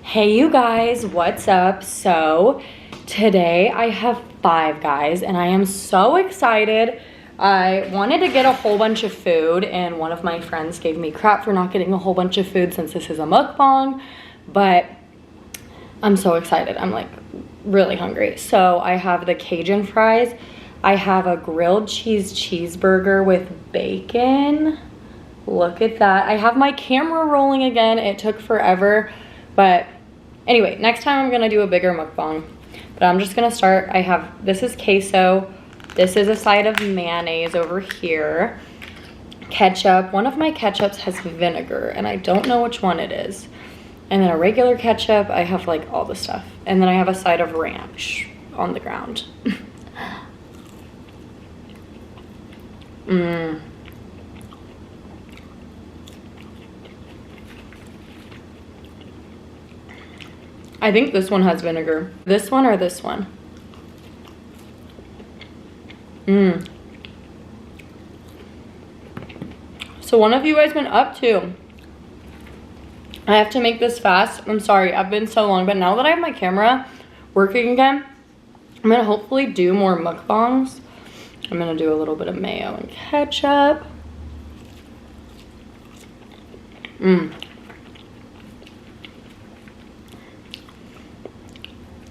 Hey you guys, what's up? So today I have Five Guys and I am so excited. I wanted to get a whole bunch of food and one of my friends gave me crap for not getting a whole bunch of food since this is a mukbang, but I'm so excited. I'm like really hungry. So I have the Cajun fries. I have a grilled cheeseburger with bacon. Look at that. I have my camera rolling again. It took forever, but anyway, next time I'm gonna do a bigger mukbang, but I'm just gonna start. This is queso. This is a side of mayonnaise over here. Ketchup. One of my ketchups has vinegar and I don't know which one it is. And then a regular ketchup. I have like all the stuff. And then I have a side of ranch on the ground. I think this one has vinegar. This one or this one? So what have you guys been up to? I have to make this fast. I'm sorry, I've been so long, but now that I have my camera working again, I'm gonna hopefully do more mukbangs. I'm gonna do a little bit of mayo and ketchup.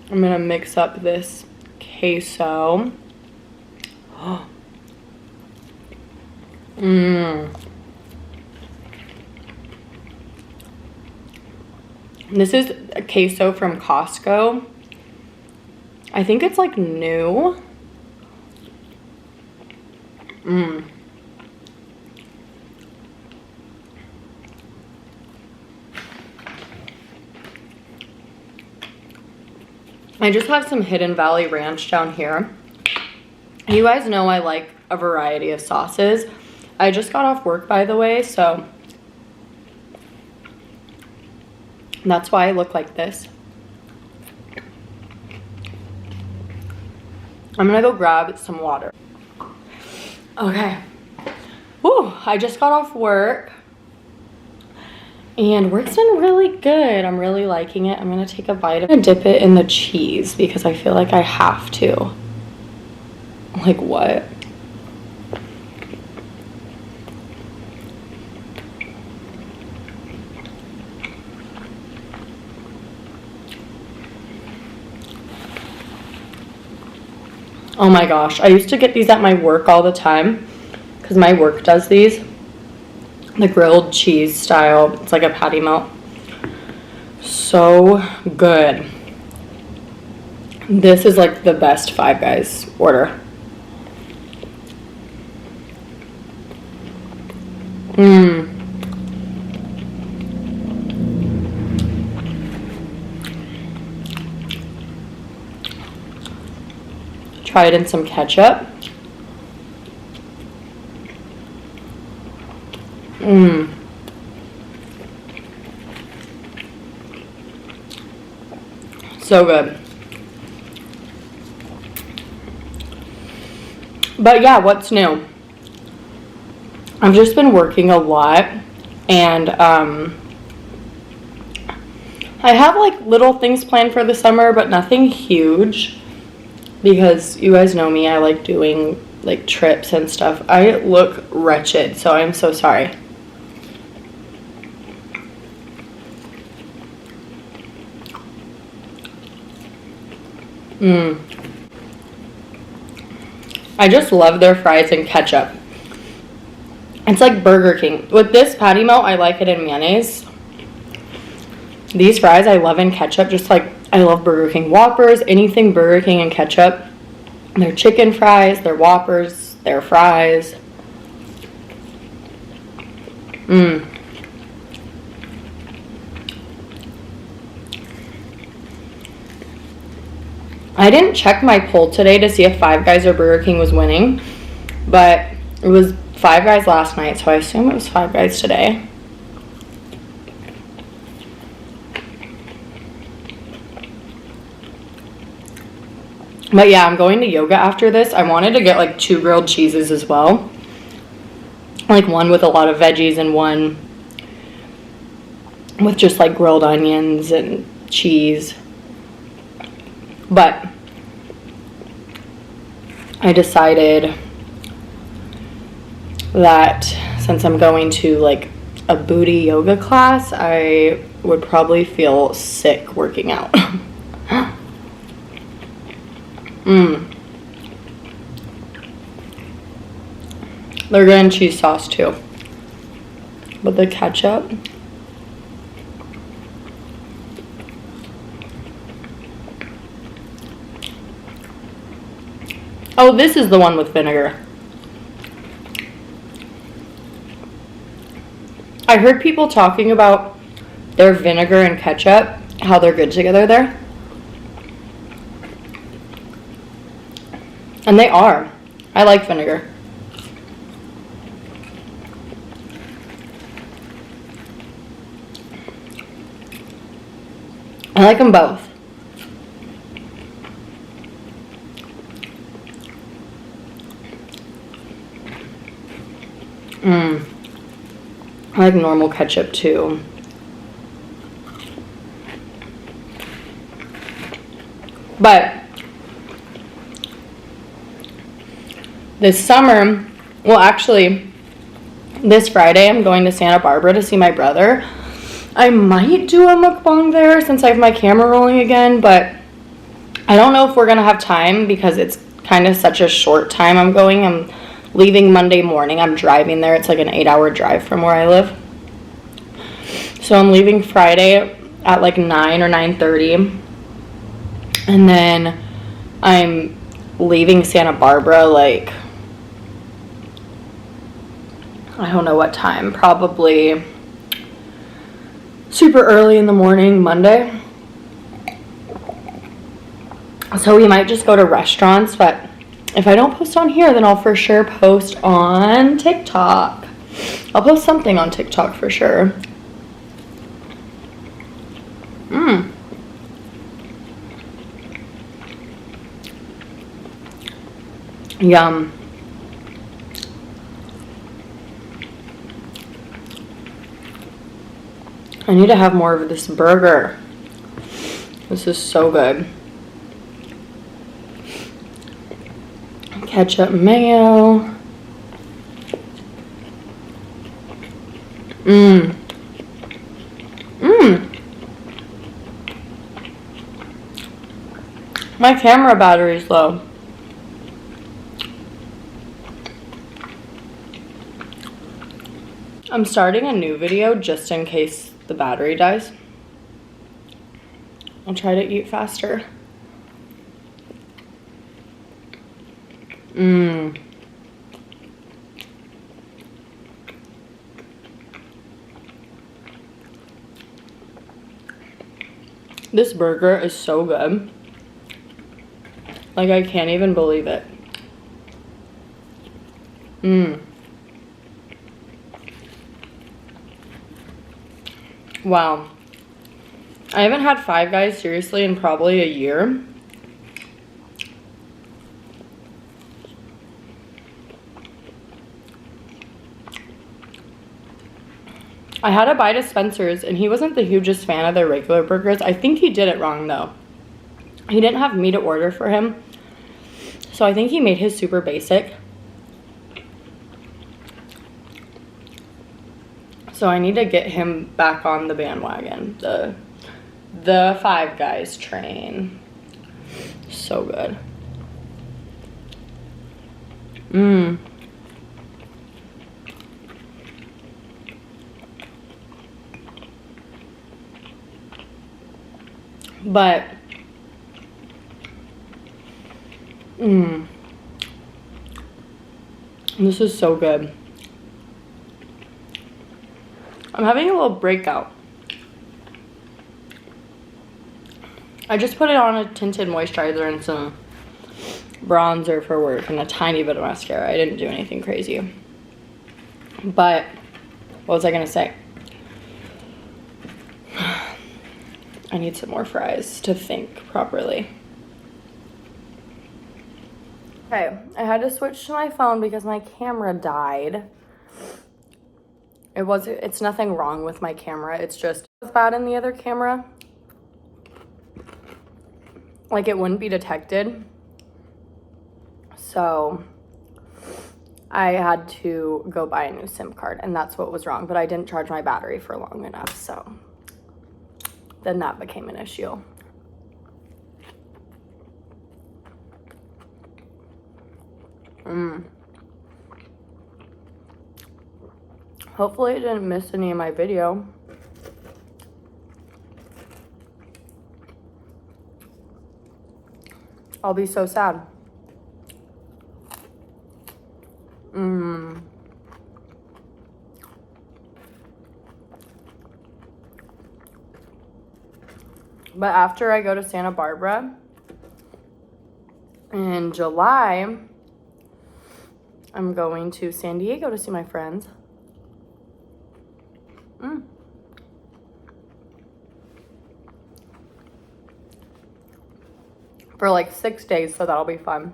I'm gonna mix up this queso. This is a queso from Costco. I think it's like new. I just have some Hidden Valley Ranch down here. You guys know I like a variety of sauces. I just got off work, by the way, so that's why I look like this. I'm gonna go grab some water. Okay. Whew, I just got off work. And work's been really good. I'm really liking it. I'm gonna take a bite of it and dip it in the cheese because I feel like I have to. Like what? Oh my gosh, I used to get these at my work all the time because my work does these. The grilled cheese style. It's like a patty melt. So good. This is like the best Five Guys order. Try it in some ketchup. So good. But yeah, what's new? I've just been working a lot and I have like little things planned for the summer, but nothing huge because you guys know me, I like doing like trips and stuff. I look wretched, so I'm so sorry. I just love their fries and ketchup. It's like Burger King. With this patty melt, I like it in mayonnaise. These fries I love in ketchup, just like I love Burger King Whoppers, anything Burger King and ketchup. Their chicken fries, their Whoppers, their fries. I didn't check my poll today to see if Five Guys or Burger King was winning, but it was Five Guys last night, so I assume it was Five Guys today. But yeah, I'm going to yoga after this. I wanted to get like 2 grilled cheeses as well. Like one with a lot of veggies and one with just like grilled onions and cheese. But I decided that since I'm going to like a booty yoga class, I would probably feel sick working out. They're good in cheese sauce too. But the ketchup. Oh, this is the one with vinegar. I heard people talking about their vinegar and ketchup, how they're good together there. And they are. I like vinegar. I like them both. I like normal ketchup too. But this summer, well actually, this Friday I'm going to Santa Barbara to see my brother. I might do a mukbang there since I have my camera rolling again, but I don't know if we're gonna have time because it's kind of such a short time I'm going. I'm leaving Monday morning. I'm driving there. It's like an 8-hour drive from where I live. So I'm leaving Friday at like 9 or 9:30. And then I'm leaving Santa Barbara like, I don't know what time, probably super early in the morning Monday. So we might just go to restaurants, but if I don't post on here, then I'll for sure post on TikTok. I'll post something on TikTok for sure. Yum. I need to have more of this burger. This is so good. Ketchup, mayo. My camera battery's low. I'm starting a new video just in case the battery dies. I'll try to eat faster. This burger is so good. Like, I can't even believe it. Wow. I haven't had Five Guys seriously in probably a year. I had a bite of Spencer's and he wasn't the hugest fan of their regular burgers. I think he did it wrong though. He didn't have me to order for him. So I think he made his super basic. So I need to get him back on the bandwagon. The Five Guys train. So good. But this is so good. I'm having a little breakout. I just put it on a tinted moisturizer and some bronzer for work and a tiny bit of mascara. I didn't do anything crazy. But what was I gonna say? I need some more fries to think properly. Okay, I had to switch to my phone because my camera died. It's nothing wrong with my camera. It's just bad in the other camera. like it wouldn't be detected. So I had to go buy a new SIM card, and that's what was wrong. But I didn't charge my battery for long enough, so then that became an issue. Hopefully I didn't miss any of my video. I'll be so sad. But after I go to Santa Barbara in July, I'm going to San Diego to see my friends. For like 6 days, so that'll be fun.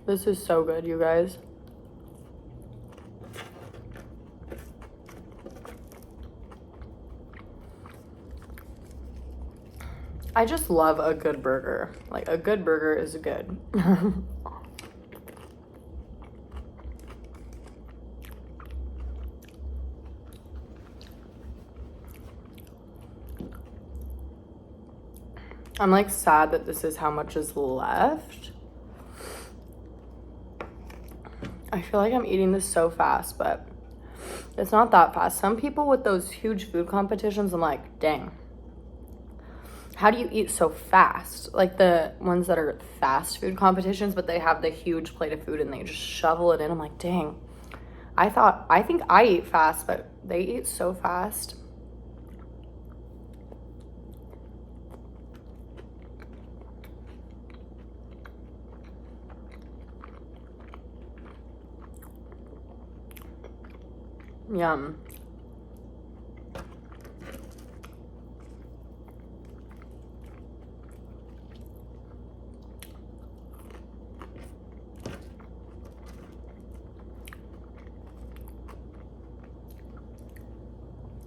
This is so good, you guys. I just love a good burger. Like, a good burger is good. I'm like sad that this is how much is left. I feel like I'm eating this so fast, but it's not that fast. Some people with those huge food competitions, I'm like, dang. How do you eat so fast? Like the ones that are fast food competitions, but they have the huge plate of food and they just shovel it in. I'm like, dang. I think I eat fast, but they eat so fast. Yum.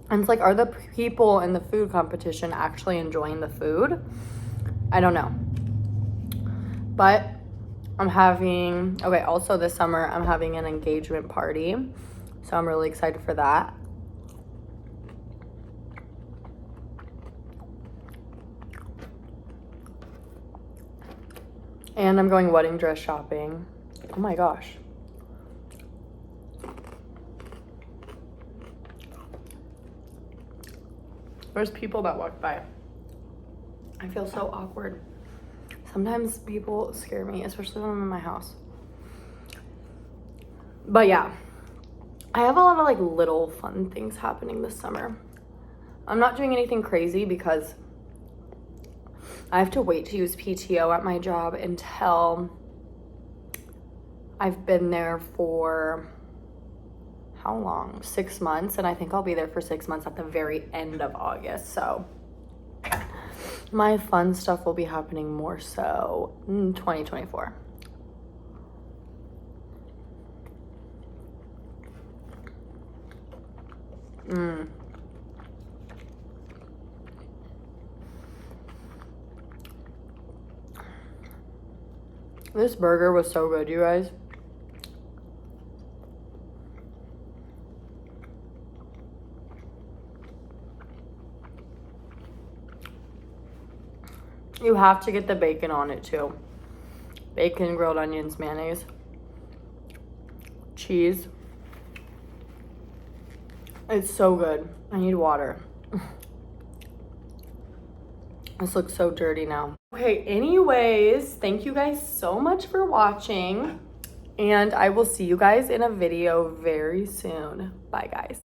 And it's like, are the people in the food competition actually enjoying the food? I don't know. But I'm having, okay, also this summer, I'm having an engagement party. So I'm really excited for that. And I'm going wedding dress shopping. Oh my gosh. There's people that walk by. I feel so awkward. Sometimes people scare me, especially when I'm in my house. But yeah, I have a lot of like little fun things happening this summer. I'm not doing anything crazy because I have to wait to use PTO at my job until I've been there for how long? 6 months, and I think I'll be there for 6 months at the very end of August. So my fun stuff will be happening more so in 2024. This burger was so good, you guys. You have to get the bacon on it too. Bacon, grilled onions, mayonnaise, cheese. It's so good. I need water. This looks so dirty now. Okay, anyways, thank you guys so much for watching. And I will see you guys in a video very soon. Bye, guys.